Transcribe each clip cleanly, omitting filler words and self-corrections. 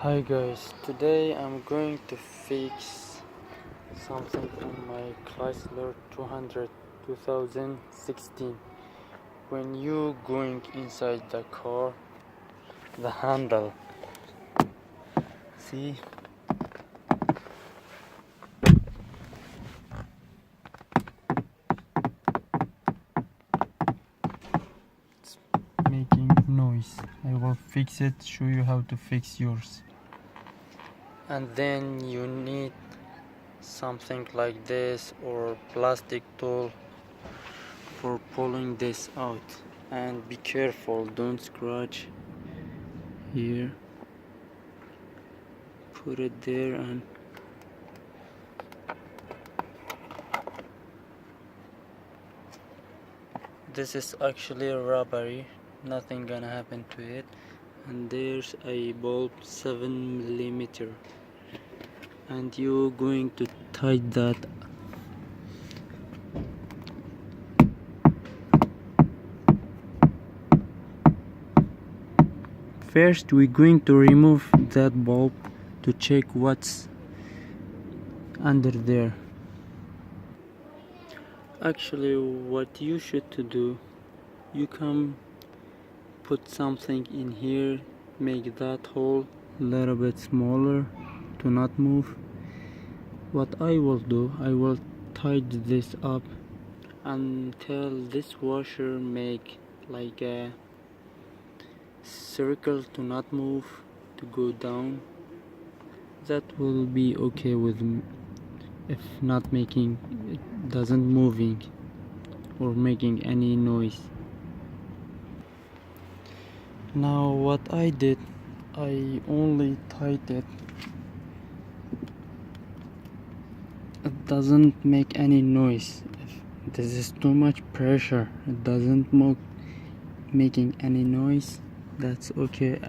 Hi guys, today I'm going to fix something on my Chrysler 200 2016. When you going inside the car, the handle, see, it's making noise. I will fix it, show you how to fix yours. And then you need something like this or plastic tool for pulling this out. And be careful, don't scratch here. Put it there and this is actually a rubbery, nothing gonna happen to it. And there's a bulb 7mm, and you're going to tighten that. First we're going to remove that bulb to check what's under there. Actually, what you should to do, you can put something in here, make that hole a little bit smaller to not move. What I will do, I will tighten this up until this washer make like a circle to not move, to go down. That will be okay with me. If not making, it doesn't moving or making any noise. Now what I did, I only tightened it. It doesn't make any noise. If this is too much pressure, it doesn't making any noise. That's okay.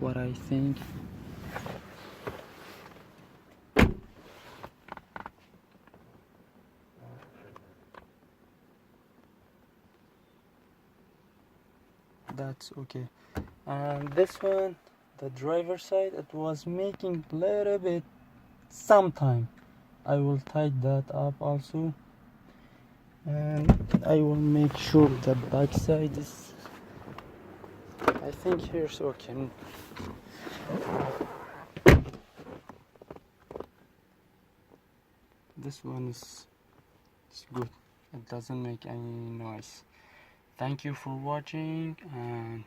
What I think. That's okay. And this one, the driver side, it was making little bit sometime. I will tighten that up also, and I will make sure the back side is, I think here's okay. This one is good, it doesn't make any noise. Thank you for watching, and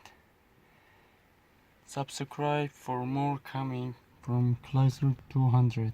subscribe for more coming from Chrysler 200.